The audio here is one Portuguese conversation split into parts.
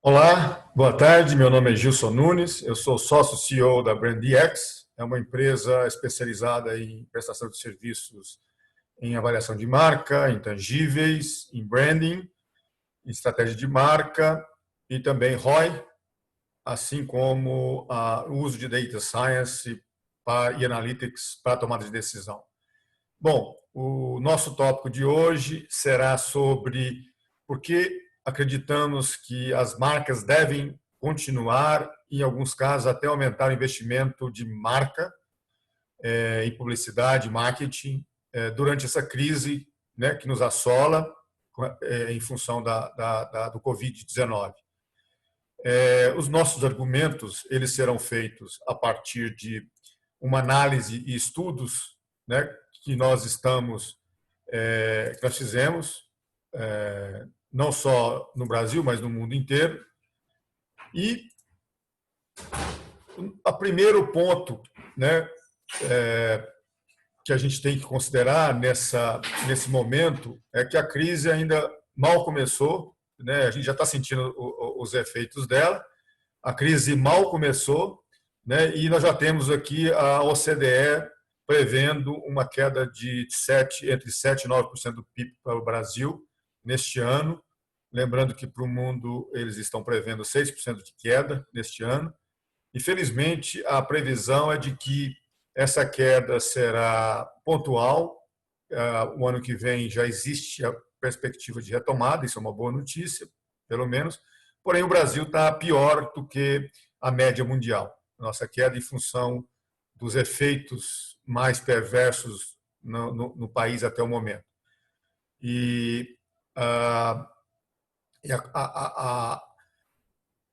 Olá, boa tarde. Meu nome é Gilson Nunes, eu sou sócio CEO da BrandX, é uma empresa especializada em prestação de serviços em avaliação de marca, intangíveis, em branding, em estratégia de marca e também ROI, assim como o uso de data science e analytics para a tomada de decisão. Bom, o nosso tópico de hoje será sobre por que acreditamos que as marcas devem continuar, em alguns casos, até aumentar o investimento de marca em publicidade, marketing, durante essa crise, né, que nos assola em função do Covid-19. Os nossos argumentos eles serão feitos a partir de uma análise e estudos, né, que nós fizemos, não só no Brasil, mas no mundo inteiro. E o primeiro ponto, né, que a gente tem que considerar nesse momento é que a crise ainda mal começou, né, a gente já está sentindo os efeitos dela, a crise mal começou, né, e nós já temos aqui a OCDE prevendo uma queda de entre 7% e 9% do PIB para o Brasil neste ano. Lembrando que para o mundo eles estão prevendo 6% de queda neste ano. E, felizmente, a previsão é de que essa queda será pontual. O ano que vem já existe a perspectiva de retomada, isso é uma boa notícia, pelo menos. Porém, o Brasil está pior do que a média mundial. Nossa queda em função dos efeitos mais perversos no país até o momento. E,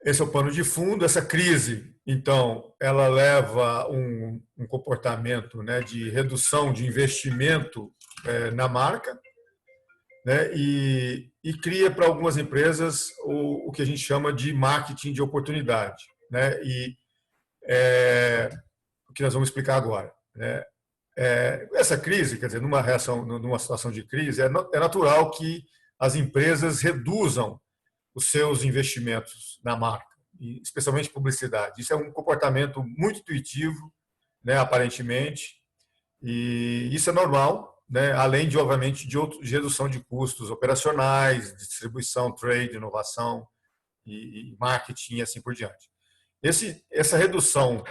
esse é o pano de fundo. Essa crise, então, ela leva um comportamento, né, de redução de investimento na marca, né, e cria para algumas empresas o que a gente chama de marketing de oportunidade, né, e o que nós vamos explicar agora, né. Essa crise, quer dizer, numa situação de crise, é natural que as empresas reduzam os seus investimentos na marca, especialmente publicidade. Isso é um comportamento muito intuitivo, né, aparentemente, e isso é normal, né, além de, obviamente, de redução de custos operacionais, de distribuição, trade, inovação e marketing e assim por diante. Essa redução,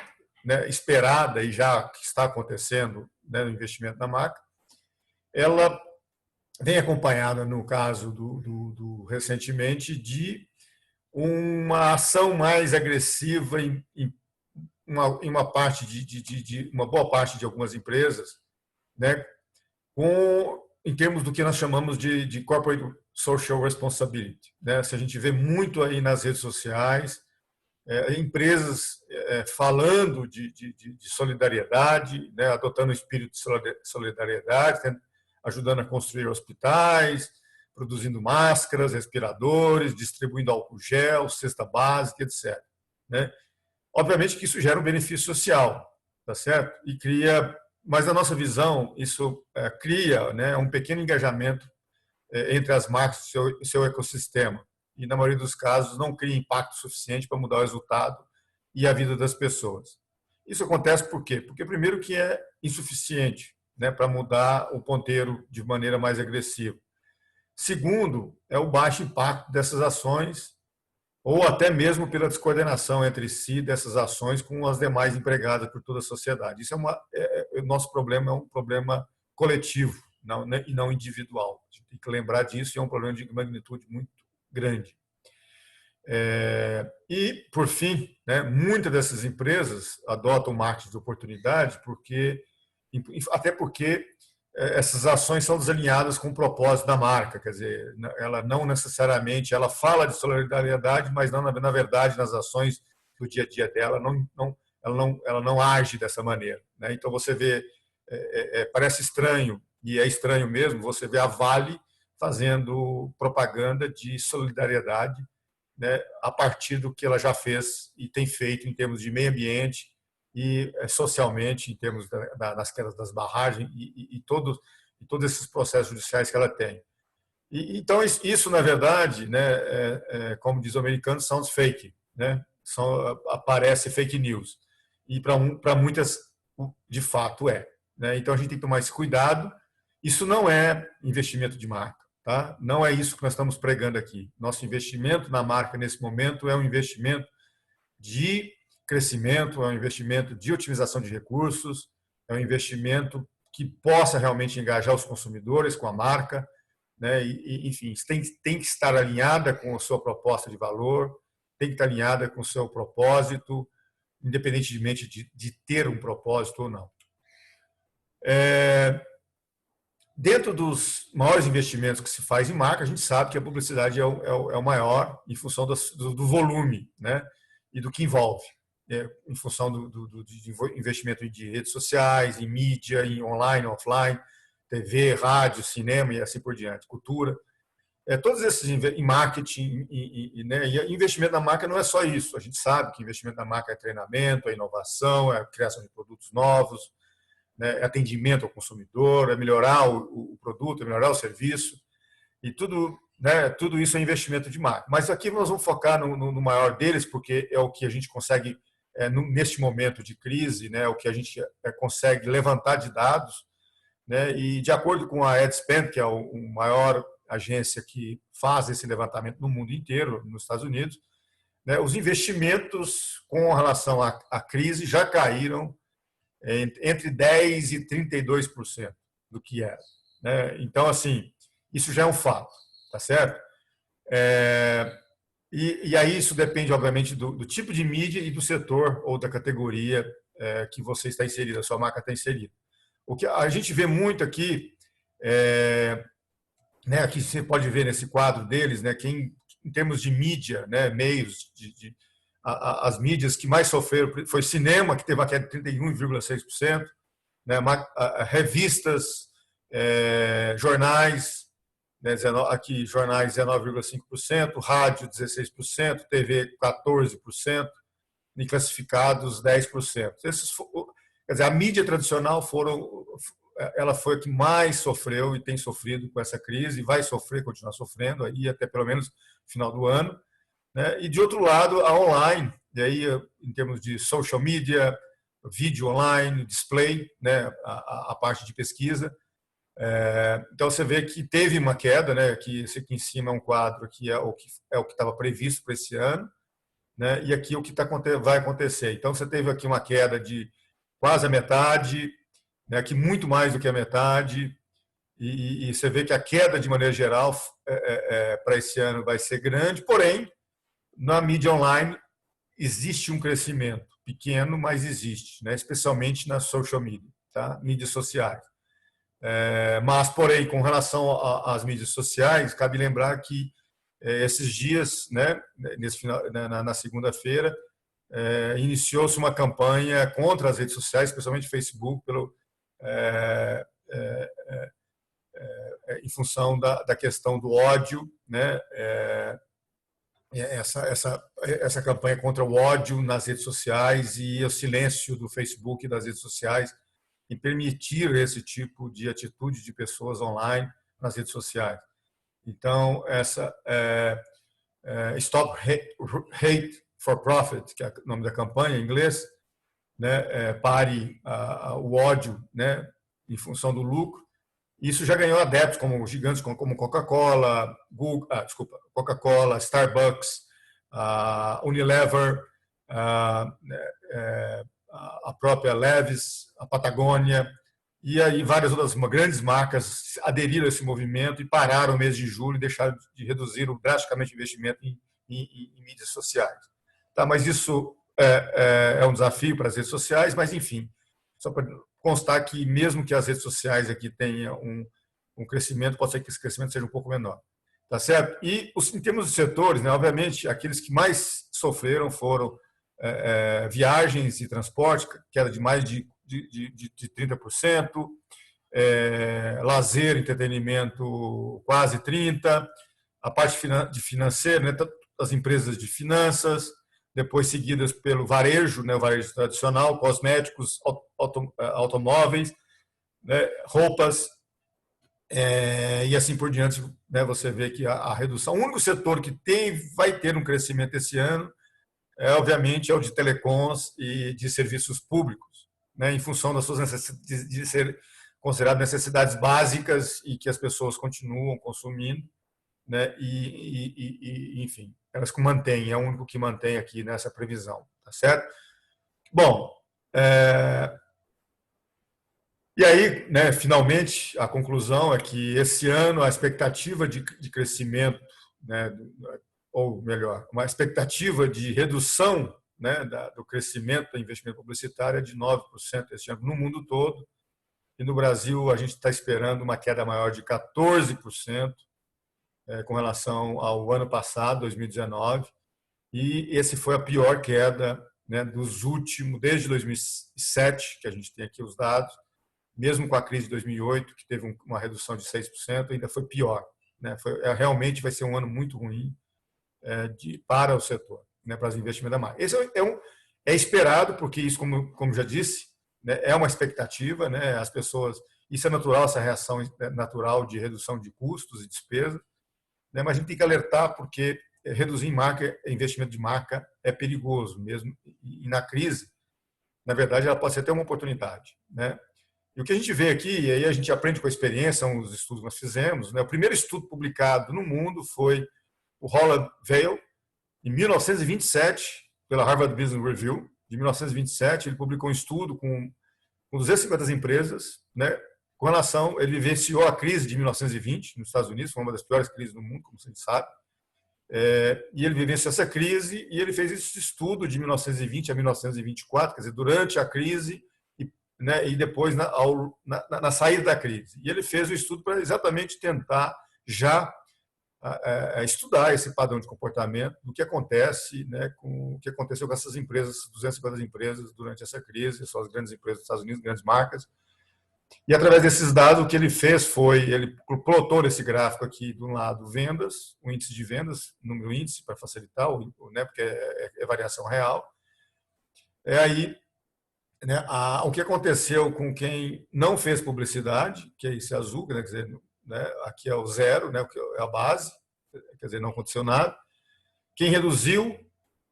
né, esperada e já que está acontecendo, né, no investimento na marca, ela vem acompanhada, no caso recentemente, de uma ação mais agressiva em uma boa parte de algumas empresas, né, em termos do que nós chamamos de corporate social responsibility, né? Se a gente vê muito aí nas redes sociais, empresas falando de solidariedade, né, adotando o espírito de solidariedade, ajudando a construir hospitais, produzindo máscaras, respiradores, distribuindo álcool gel, cesta básica, etc. Né? Obviamente que isso gera um benefício social, tá certo? Mas na nossa visão, isso cria, né, um pequeno engajamento entre as marcas e seu ecossistema. E, na maioria dos casos, não cria impacto suficiente para mudar o resultado e a vida das pessoas. Isso acontece por quê? Porque, primeiro, que é insuficiente, né, para mudar o ponteiro de maneira mais agressiva. Segundo, é o baixo impacto dessas ações, ou até mesmo pela descoordenação entre si dessas ações com as demais empregadas por toda a sociedade. Isso o nosso problema é um problema coletivo, não, né, e não individual. A gente tem que lembrar disso, e é um problema de magnitude muito grande. E, por fim, né, muitas dessas empresas adotam marketing de oportunidade até porque essas ações são desalinhadas com o propósito da marca, quer dizer, ela não necessariamente, ela fala de solidariedade, mas não, na verdade, nas ações do dia a dia dela, ela não age dessa maneira, né? Então, você vê, parece estranho, e é estranho mesmo, você vê a Vale fazendo propaganda de solidariedade, né, a partir do que ela já fez e tem feito em termos de meio ambiente e socialmente, em termos das quedas das barragens e todos esses processos judiciais que ela tem. Então, isso, na verdade, né, como diz o americano, sounds fake, né? Aparece fake news. E para muitas, de fato, é. Né? Então, a gente tem que tomar esse cuidado. Isso não é investimento de marca. Tá? Não é isso que nós estamos pregando aqui. Nosso investimento na marca, nesse momento, é um investimento de crescimento, é um investimento de otimização de recursos, é um investimento que possa realmente engajar os consumidores com a marca, né? Enfim, tem que estar alinhada com a sua proposta de valor, tem que estar alinhada com o seu propósito, independentemente de ter um propósito ou não. Dentro dos maiores investimentos que se faz em marca, a gente sabe que a publicidade é o maior em função do volume, né? E do que envolve, em função do investimento de redes sociais, em mídia, em online, offline, TV, rádio, cinema e assim por diante, cultura. Todos esses em marketing né, e investimento na marca não é só isso. A gente sabe que investimento na marca é treinamento, é inovação, é a criação de produtos novos, né, é atendimento ao consumidor, é melhorar o produto, é melhorar o serviço. E tudo, né, tudo isso é investimento de marca. Mas aqui nós vamos focar no maior deles, porque é o que a gente consegue, neste momento de crise, né, o que a gente consegue levantar de dados. Né, e de acordo com a EdSpend, que é o maior agência que faz esse levantamento no mundo inteiro, nos Estados Unidos, né, os investimentos com relação à crise já caíram entre 10% e 32% do que era. Né? Então, assim, isso já é um fato, tá certo? E aí isso depende, obviamente, do tipo de mídia e do setor ou da categoria que você está inserido, a sua marca está inserida. O que a gente vê muito aqui, né, aqui você pode ver nesse quadro deles, né, quem, em termos de mídia, né, meios, as mídias que mais sofreram foi cinema, que teve uma queda de 31,6%, né, revistas, jornais, né, aqui jornais 19,5%, rádio 16%, TV 14%, e classificados 10%. Quer dizer, a mídia tradicional ela foi a que mais sofreu e tem sofrido com essa crise, e vai sofrer, continuar sofrendo, aí até pelo menos no final do ano. Né? E, de outro lado, a online, e aí, em termos de social media, vídeo online, display, né? a parte de pesquisa. Então, você vê que teve uma queda, né? Que esse aqui em cima é um quadro que é o que estava previsto para esse ano, né? E aqui o que vai acontecer. Então, você teve aqui uma queda de quase a metade, né? Que muito mais do que a metade, e você vê que a queda, de maneira geral, para esse ano vai ser grande, porém, na mídia online existe um crescimento pequeno, mas existe, né? Especialmente na social media, tá? Mídias sociais. Mas, porém, com relação às mídias sociais, cabe lembrar que esses dias, né, na segunda-feira, iniciou-se uma campanha contra as redes sociais, especialmente Facebook, em função da questão do ódio, né? Essa campanha contra o ódio nas redes sociais e o silêncio do Facebook e das redes sociais em permitir esse tipo de atitude de pessoas online nas redes sociais. Então, essa Stop Hate for Profit, que é o nome da campanha em inglês, né, pare o ódio, né, em função do lucro. Isso já ganhou adeptos como gigantes como Coca-Cola, Coca-Cola, Starbucks, Unilever, a própria Levi's, a Patagônia, e aí várias outras grandes marcas aderiram a esse movimento e pararam o mês de julho e deixaram de reduzir drasticamente o investimento em mídias sociais. Tá, mas isso é um desafio para as redes sociais, mas enfim, só para constar que mesmo que as redes sociais aqui tenham um crescimento, pode ser que esse crescimento seja um pouco menor. Tá certo? E em termos de setores, né, obviamente, aqueles que mais sofreram foram viagens e transporte, queda de mais de 30%, lazer, entretenimento, quase 30%, a parte de financeira, né, as empresas de finanças, depois seguidas pelo varejo, né, o varejo tradicional, cosméticos, automóveis, né, roupas, E assim por diante, né, você vê que a redução, o único setor que vai ter um crescimento esse ano, obviamente, é o de telecoms e de serviços públicos, né, em função das suas necessidades, de ser consideradas necessidades básicas e que as pessoas continuam consumindo, né, enfim, elas que mantêm, é o único que mantém aqui nessa previsão, tá certo? Bom, e aí, né, finalmente, a conclusão é que esse ano a expectativa de crescimento, né, ou melhor, uma expectativa de redução, né, do crescimento do investimento publicitário é de 9% esse ano no mundo todo. E no Brasil, a gente está esperando uma queda maior de 14% com relação ao ano passado, 2019. E esse foi a pior queda, né, dos últimos, desde 2007, que a gente tem aqui os dados, mesmo com a crise de 2008, que teve uma redução de 6%, ainda foi pior, né? Realmente vai ser um ano muito ruim para o setor, né, para os investimentos da marca. Esse é esperado, porque isso, como já disse, né, é uma expectativa, né? As pessoas, isso é natural, essa reação natural de redução de custos e despesas, né? Mas a gente tem que alertar, porque reduzir em marca, investimento de marca é perigoso mesmo, e na crise, na verdade, ela pode ser até uma oportunidade, né? E o que a gente vê aqui, e aí a gente aprende com a experiência, são os estudos que nós fizemos, né? O primeiro estudo publicado no mundo foi o Roland Weil, em 1927, pela Harvard Business Review, de 1927. Ele publicou um estudo com 250 empresas, né? Com relação, ele vivenciou a crise de 1920 nos Estados Unidos, foi uma das piores crises do mundo, como você sabe. E ele vivenciou essa crise e ele fez esse estudo de 1920 a 1924, quer dizer, durante a crise, né, e depois na saída da crise. E ele fez o estudo para exatamente tentar já estudar esse padrão de comportamento do que acontece, né, com o que aconteceu com essas empresas, 250 empresas durante essa crise, são as grandes empresas dos Estados Unidos, grandes marcas. E através desses dados, o que ele fez foi, ele plotou nesse gráfico aqui, de um lado, vendas, o índice de vendas, número índice, para facilitar, né, porque é variação real. Aí, né, o que aconteceu com quem não fez publicidade, que é esse azul, quer dizer, né, aqui é o zero, né, é a base, quer dizer, não aconteceu nada. Quem reduziu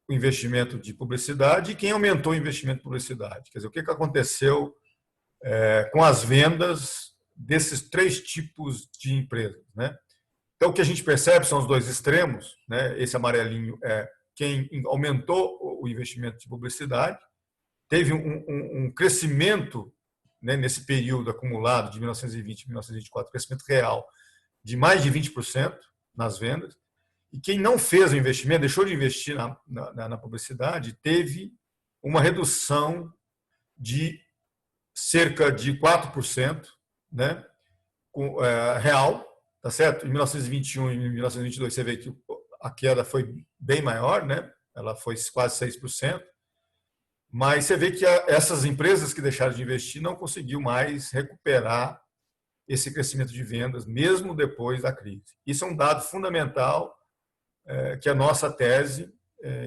o investimento de publicidade e quem aumentou o investimento de publicidade. Quer dizer, o que aconteceu com as vendas desses três tipos de empresas, né? Então, o que a gente percebe são os dois extremos, né? Esse amarelinho é quem aumentou o investimento de publicidade, teve um crescimento, né, nesse período acumulado de 1920 a 1924, crescimento real de mais de 20% nas vendas, e quem não fez o investimento, deixou de investir na publicidade, teve uma redução de cerca de 4%, né, real, tá certo? Em 1921 e 1922 você vê que a queda foi bem maior, né? Ela foi quase 6%, mas você vê que essas empresas que deixaram de investir não conseguiu mais recuperar esse crescimento de vendas, mesmo depois da crise. Isso é um dado fundamental, que é a nossa tese,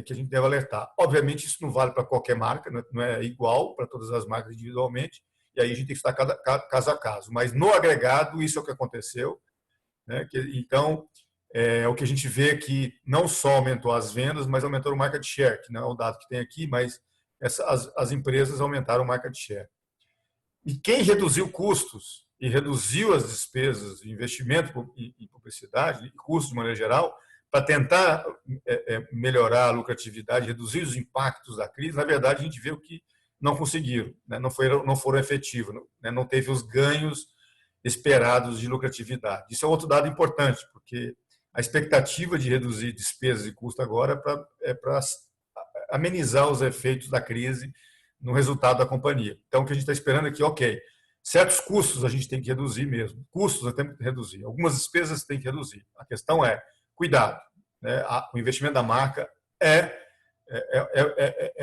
que a gente deve alertar. Obviamente, isso não vale para qualquer marca, não é igual para todas as marcas individualmente, e aí a gente tem que estar caso a caso. Mas, no agregado, isso é o que aconteceu, né? Então, o que a gente vê que não só aumentou as vendas, mas aumentou o market share, que não é o dado que tem aqui, mas as empresas aumentaram o market share. E quem reduziu custos e reduziu as despesas de investimento em publicidade, e custos de maneira geral, para tentar melhorar a lucratividade, reduzir os impactos da crise, na verdade, a gente viu que não conseguiram, né? Não foram efetivos, né? Não teve os ganhos esperados de lucratividade. Isso é outro dado importante, porque a expectativa de reduzir despesas e custos agora é para amenizar os efeitos da crise no resultado da companhia. Então, o que a gente está esperando é que, ok, certos custos a gente tem que reduzir mesmo, custos nós temos que reduzir, algumas despesas tem que reduzir. A questão é, cuidado, né? O investimento da marca é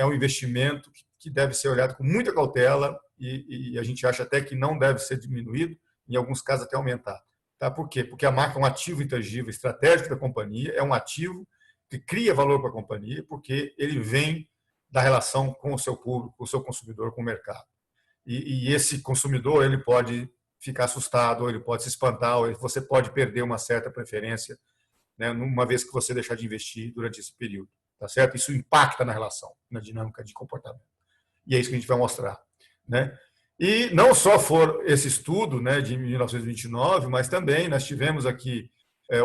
um investimento que deve ser olhado com muita cautela e a gente acha até que não deve ser diminuído, em alguns casos até aumentar. Tá? Por quê? Porque a marca é um ativo intangível, estratégico da companhia, é um ativo que cria valor para a companhia, porque ele vem da relação com o seu público, com o seu consumidor, com o mercado. E esse consumidor ele pode ficar assustado, ou ele pode se espantar, ou você pode perder uma certa preferência, né, uma vez que você deixar de investir durante esse período, tá certo? Isso impacta na relação, na dinâmica de comportamento. E é isso que a gente vai mostrar, né? E não só for esse estudo, né, de 1929, mas também nós tivemos aqui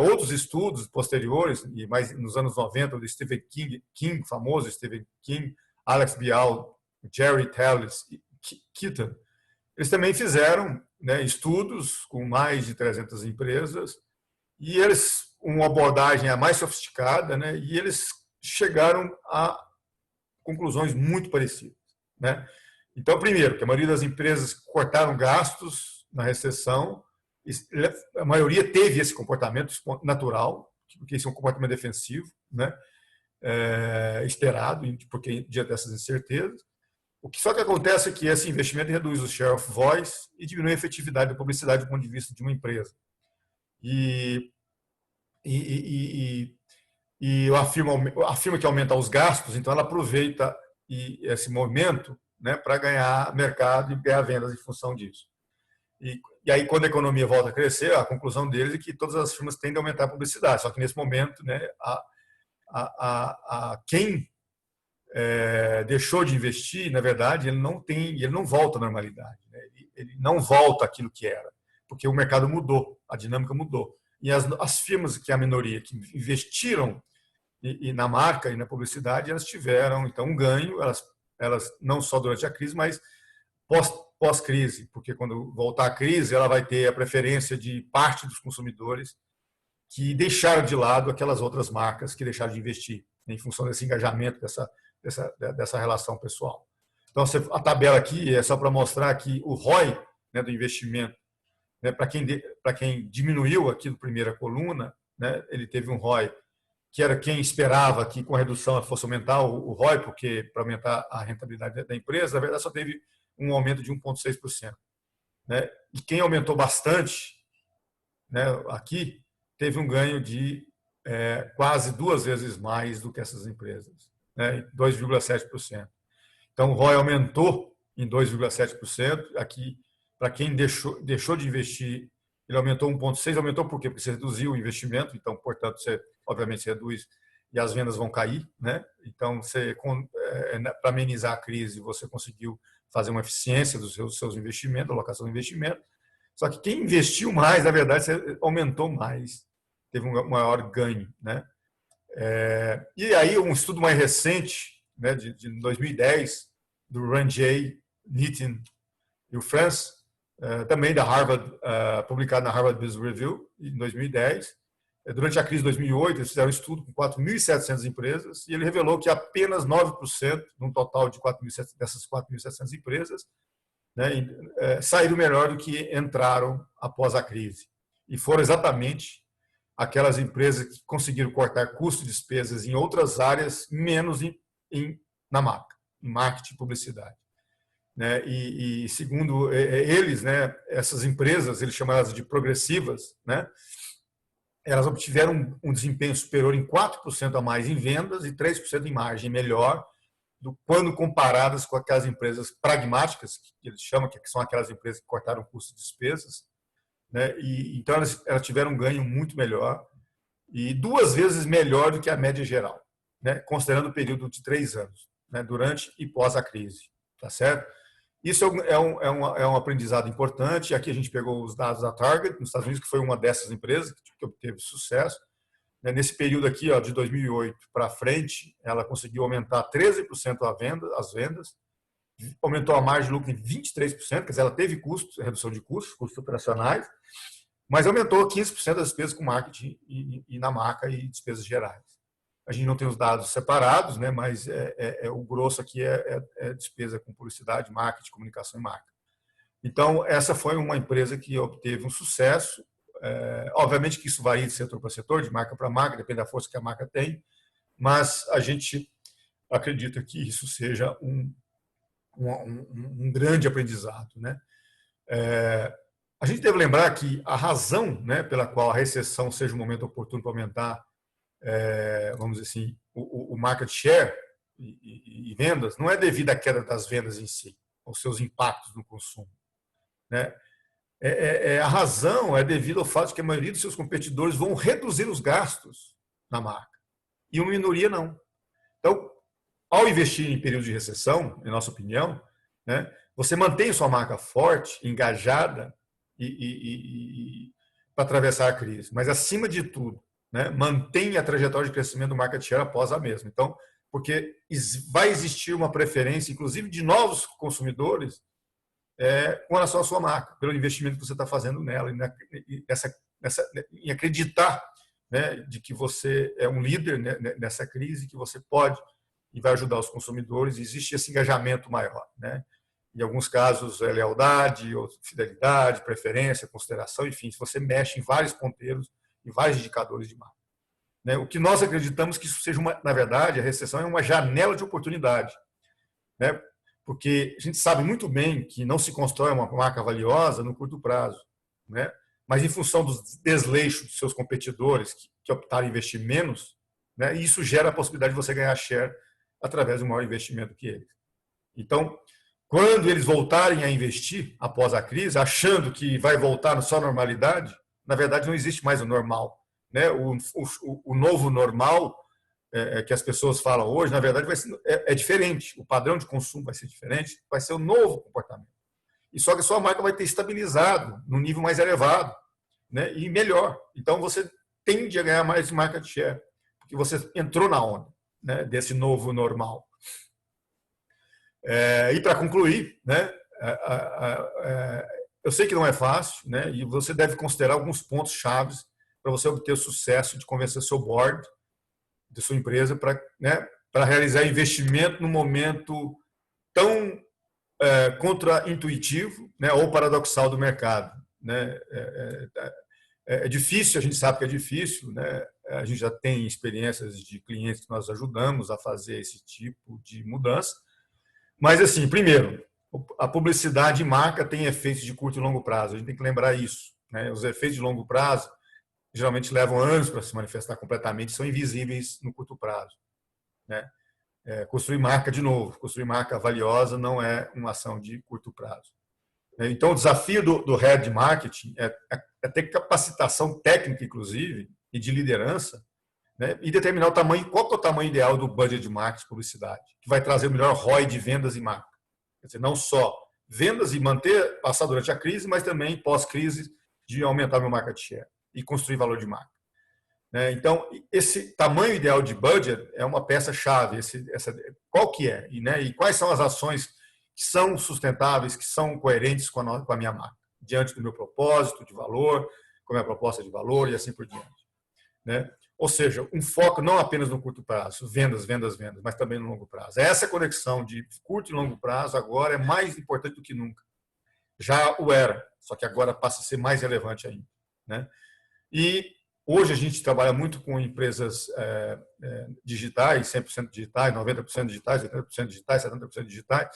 outros estudos posteriores, e mais nos anos 90, do Stephen King, famoso Stephen King, Alex Bial, Jerry Telles e Keaton. Eles também fizeram, né, estudos com mais de 300 empresas, e eles, uma abordagem a mais sofisticada, né, e eles chegaram a conclusões muito parecidas, né? Então, primeiro, que a maioria das empresas cortaram gastos na recessão, a maioria teve esse comportamento natural, porque isso é um comportamento defensivo, né? Esperado, porque diante dessas incertezas. Só que acontece é que esse investimento reduz o share of voice e diminui a efetividade da publicidade do ponto de vista de uma empresa. E eu afirmo que aumenta os gastos, então ela aproveita esse movimento, né, para ganhar mercado e ganhar vendas em função disso. E aí, quando a economia volta a crescer, a conclusão deles é que todas as firmas tendem a aumentar a publicidade. Só que, nesse momento, né, quem deixou de investir, na verdade, ele não volta à normalidade. Né? Ele não volta àquilo que era, porque o mercado mudou, a dinâmica mudou. E as firmas, que é a minoria, que investiram na marca e na publicidade, elas tiveram, então, um ganho, elas não só durante a crise, mas pós-crise, porque quando voltar a crise, ela vai ter a preferência de parte dos consumidores que deixaram de lado aquelas outras marcas que deixaram de investir, em função desse engajamento, dessa relação pessoal. Então, a tabela aqui é só para mostrar que o ROI, né, do investimento, né, para quem diminuiu aqui na primeira coluna, né, ele teve um ROI que era quem esperava que com a redução fosse aumentar o ROI, porque para aumentar a rentabilidade da empresa, na verdade só teve um aumento de 1,6%. Né? E quem aumentou bastante, né, aqui, teve um ganho de quase 2 vezes mais do que essas empresas, né, 2,7%. Então, o ROI aumentou em 2,7%. Aqui, para quem deixou de investir, ele aumentou 1,6%. Aumentou por quê? Porque você reduziu o investimento, então, portanto, obviamente, você reduz e as vendas vão cair. Né? Então, para amenizar a crise, você conseguiu fazer uma eficiência dos seus investimentos, alocação de investimento. Só que quem investiu mais, na verdade, você aumentou mais, teve um maior ganho. Né? E aí, um estudo mais recente, né, de 2010, do Ranjay, Nitin e o Franz, também da Harvard, publicado na Harvard Business Review, em 2010. Durante a crise de 2008, eles fizeram um estudo com 4.700 empresas e ele revelou que apenas 9%, num total de dessas 4.700 empresas, né, saíram melhor do que entraram após a crise. E foram exatamente aquelas empresas que conseguiram cortar custos e despesas em outras áreas, menos na marca, em marketing e publicidade. Né? E segundo eles, né, essas empresas, eles chamam elas de progressivas, né, elas obtiveram um desempenho superior em 4% a mais em vendas e 3% em margem melhor quando comparadas com aquelas empresas pragmáticas, que eles chamam, que são aquelas empresas que cortaram custos e despesas. Né? Então, elas tiveram um ganho muito melhor e 2 vezes melhor do que a média geral, né? Considerando o período de 3 anos, né? Durante e pós a crise. Tá certo? Isso é um aprendizado importante. Aqui a gente pegou os dados da Target, nos Estados Unidos, que foi uma dessas empresas que obteve sucesso. Nesse período aqui, de 2008 para frente, ela conseguiu aumentar 13% as vendas, aumentou a margem de lucro em 23%, quer dizer, ela teve custos, redução de custos operacionais, mas aumentou 15% das despesas com marketing e na marca e despesas gerais. A gente não tem os dados separados, né, mas o grosso aqui é despesa com publicidade, marketing, comunicação e marca. Então, essa foi uma empresa que obteve um sucesso. Obviamente que isso varia de setor para setor, de marca para marca, depende da força que a marca tem, mas a gente acredita que isso seja um grande aprendizado. Né? A gente deve lembrar que a razão, né, pela qual a recessão seja um momento oportuno para aumentar, vamos dizer assim, o market share e vendas, não é devido à queda das vendas em si, aos seus impactos no consumo. Né? A razão é devido ao fato de que a maioria dos seus competidores vão reduzir os gastos na marca e uma minoria não. Então, ao investir em períodos de recessão, em nossa opinião, né, você mantém sua marca forte, engajada para atravessar a crise. Mas, acima de tudo, né, mantém a trajetória de crescimento do market share após a mesma. Então, porque vai existir uma preferência, inclusive de novos consumidores, com relação à sua marca, pelo investimento que você está fazendo nela, em acreditar, né, de que você é um líder, né, nessa crise, que você pode e vai ajudar os consumidores. Existe esse engajamento maior, né? Em alguns casos, é lealdade, fidelidade, preferência, consideração, enfim, você mexe em vários ponteiros e vários indicadores de marca. Né? O que nós acreditamos que isso seja, na verdade, a recessão é uma janela de oportunidade. Né? Porque a gente sabe muito bem que não se constrói uma marca valiosa no curto prazo. Né? Mas, em função dos desleixos dos seus competidores que optaram em investir menos, né, isso gera a possibilidade de você ganhar share através de um maior investimento que eles. Então, quando eles voltarem a investir após a crise, achando que vai voltar só à normalidade, na verdade não existe mais o normal. Né? O novo normal que as pessoas falam hoje, na verdade é diferente. O padrão de consumo vai ser diferente, vai ser o novo comportamento. E só que a sua marca vai ter estabilizado no nível mais elevado, né? E melhor. Então você tende a ganhar mais market share, porque você entrou na onda, né, desse novo normal. E para concluir, né, eu sei que não é fácil, né, e você deve considerar alguns pontos chaves para você obter o sucesso de convencer seu board, de sua empresa, para, né, para realizar investimento num momento tão contra-intuitivo, né, ou paradoxal do mercado. Né? É difícil, a gente sabe que é difícil, né? A gente já tem experiências de clientes que nós ajudamos a fazer esse tipo de mudança. Mas, assim, primeiro, a publicidade e marca tem efeitos de curto e longo prazo. A gente tem que lembrar isso. Né? Os efeitos de longo prazo geralmente levam anos para se manifestar completamente, são invisíveis no curto prazo. Né? Construir marca, de novo, construir marca valiosa não é uma ação de curto prazo. Então, o desafio do head de marketing é ter capacitação técnica, inclusive, e de liderança, né, e determinar o tamanho, qual que é o tamanho ideal do budget de marketing e publicidade, que vai trazer o melhor ROI de vendas e marca. Quer dizer, não só vendas e manter, passar durante a crise, mas também pós-crise, de aumentar meu market share e construir valor de marca. Então, esse tamanho ideal de budget é uma peça-chave. Qual que é? E quais são as ações que são sustentáveis, que são coerentes com a minha marca, diante do meu propósito de valor, com a minha proposta de valor e assim por diante. Né? Ou seja, um foco não apenas no curto prazo, vendas, vendas, vendas, mas também no longo prazo. Essa conexão de curto e longo prazo agora é mais importante do que nunca. Já o era, só que agora passa a ser mais relevante ainda. Né? E hoje a gente trabalha muito com empresas digitais, 100% digitais, 90% digitais, 80% digitais, 70% digitais,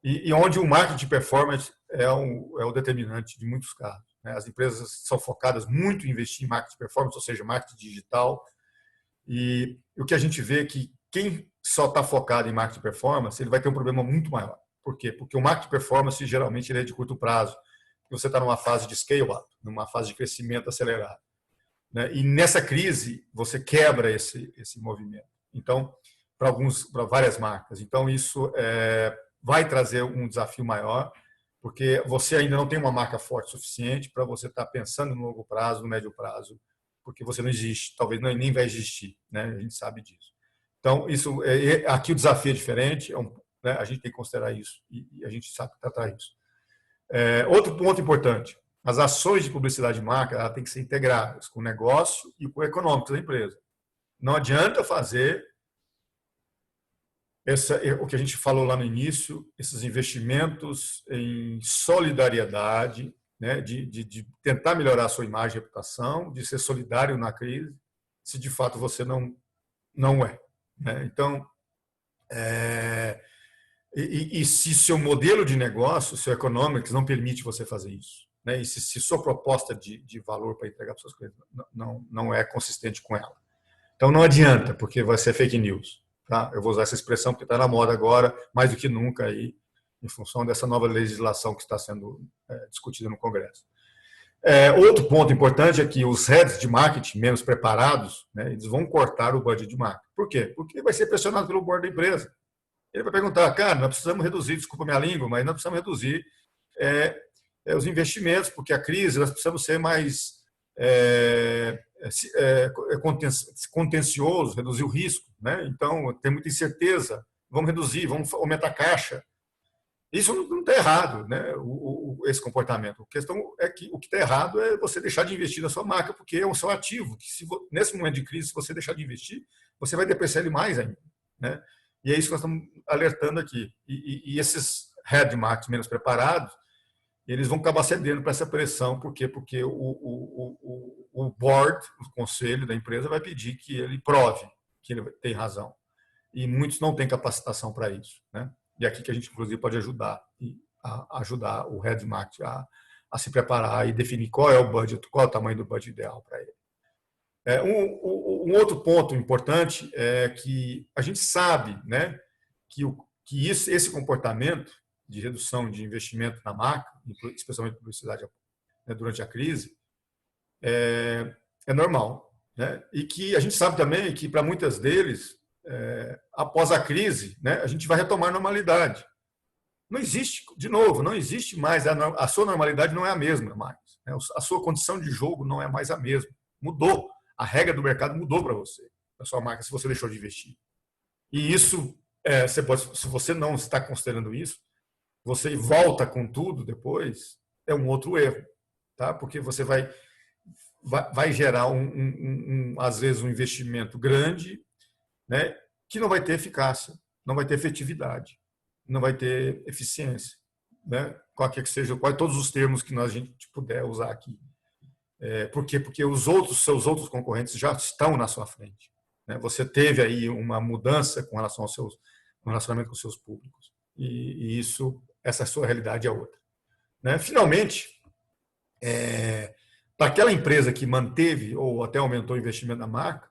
e onde o marketing performance é o determinante de muitos casos. Né? As empresas são focadas muito em investir em marketing performance, ou seja, marketing digital. E o que a gente vê é que quem só está focado em marketing performance, ele vai ter um problema muito maior. Por quê? Porque o marketing performance, geralmente, ele é de curto prazo. Você está numa fase de scale-up, numa fase de crescimento acelerado. Né? E nessa crise, você quebra esse movimento. Então, para várias marcas. Então, isso vai trazer um desafio maior, porque você ainda não tem uma marca forte o suficiente para você estar pensando no longo prazo, no médio prazo, porque você não existe, talvez nem vai existir, né? A gente sabe disso. Então, aqui o desafio é diferente, né? A gente tem que considerar isso e a gente sabe tratar isso. Outro ponto importante, as ações de publicidade de marca têm que ser integradas com o negócio e com o econômico da empresa. Não adianta fazer o que a gente falou lá no início, esses investimentos em solidariedade, né, de tentar melhorar a sua imagem e reputação, de ser solidário na crise, se de fato você não é. Né? Então, se seu modelo de negócio, seu econômico, não permite você fazer isso, né? E se sua proposta de valor para entregar para suas clientes não é consistente com ela. Então, não adianta, porque vai ser fake news. Tá? Eu vou usar essa expressão porque está na moda agora, mais do que nunca, aí, em função dessa nova legislação que está sendo discutida no Congresso. Outro ponto importante é que os heads de marketing menos preparados, né, eles vão cortar o budget de marketing. Por quê? Porque vai ser pressionado pelo board da empresa. Ele vai perguntar, cara, nós precisamos reduzir, desculpa minha língua, mas nós precisamos reduzir os investimentos, porque a crise, nós precisamos ser mais contenciosos, reduzir o risco, né? Então, tem muita incerteza, vamos reduzir, vamos aumentar a caixa. Isso não está errado, né? Esse comportamento. A questão é que o que está errado é você deixar de investir na sua marca, porque é um seu ativo, que nesse momento de crise, se você deixar de investir, você vai depreciar ele mais ainda, né? E é isso que nós estamos alertando aqui. E esses head marketing menos preparados, eles vão acabar cedendo para essa pressão. Por quê? Porque o board, o conselho da empresa, vai pedir que ele prove que ele tem razão. E muitos não têm capacitação para isso, né? E aqui que a gente, inclusive, pode ajudar o head marketing a se preparar e definir qual é o budget, qual é o tamanho do budget ideal para ele. Um outro ponto importante é que a gente sabe, né, que esse comportamento de redução de investimento na marca, especialmente publicidade, né, durante a crise, é normal, né? E que a gente sabe também que para muitas deles, após a crise, né, a gente vai retomar a normalidade. Não existe, de novo, não existe mais, a sua normalidade não é a mesma mais, né? A sua condição de jogo não é mais a mesma. Mudou. A regra do mercado mudou para você, a sua marca, se você deixou de investir. E isso, se você não está considerando isso, você volta com tudo depois, é um outro erro, tá? Porque você vai gerar, às vezes, um investimento grande, né, que não vai ter eficácia, não vai ter efetividade, não vai ter eficiência, né? Qualquer que seja, todos os termos que a gente puder usar aqui. Por quê? Porque seus outros concorrentes já estão na sua frente, né? Você teve aí uma mudança com relação ao relacionamento com os seus públicos. E essa sua realidade é outra, né? Finalmente, para aquela empresa que manteve ou até aumentou o investimento na marca,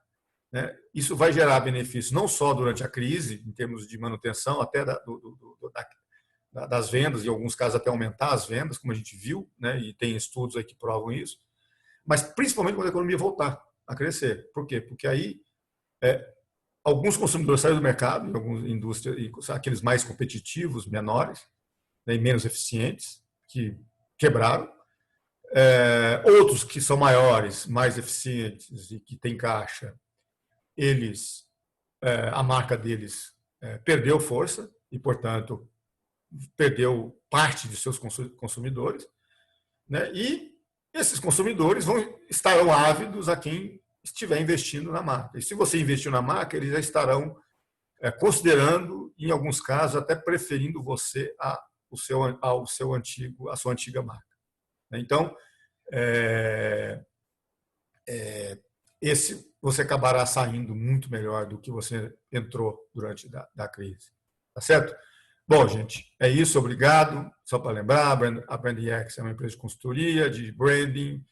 né, isso vai gerar benefício não só durante a crise, em termos de manutenção, até das vendas, em alguns casos até aumentar as vendas, como a gente viu, né, e tem estudos aí que provam isso, mas principalmente quando a economia voltar a crescer. Por quê? Porque aí alguns consumidores saíram do mercado, em algumas indústrias, aqueles mais competitivos, menores, né, e menos eficientes, que quebraram. Outros que são maiores, mais eficientes e que têm caixa, a marca deles perdeu força e, portanto, perdeu parte de seus consumidores, né? E esses consumidores estarão ávidos a quem estiver investindo na marca. E se você investiu na marca, eles já estarão considerando, em alguns casos, até preferindo você a sua antiga marca. Então, você acabará saindo muito melhor do que você entrou durante da crise. Tá certo? Bom, gente, é isso. Obrigado. Só para lembrar, a BrandX é uma empresa de consultoria, de branding,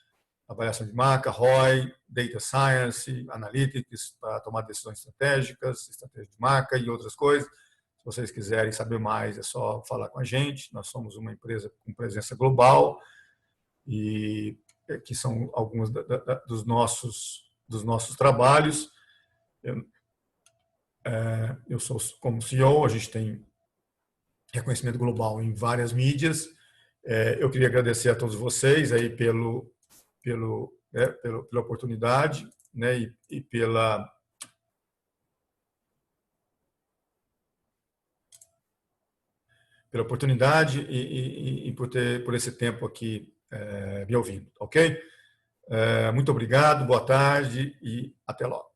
avaliação de marca, ROI, Data Science, Analytics, para tomar decisões estratégicas, estratégia de marca e outras coisas. Se vocês quiserem saber mais, é só falar com a gente. Nós somos uma empresa com presença global e que são alguns dos nossos trabalhos. Eu sou como CEO, a gente tem reconhecimento global em várias mídias. Eu queria agradecer a todos vocês aí pela oportunidade, né, e pela oportunidade e por esse tempo aqui me ouvindo, ok? Muito obrigado, boa tarde e até logo.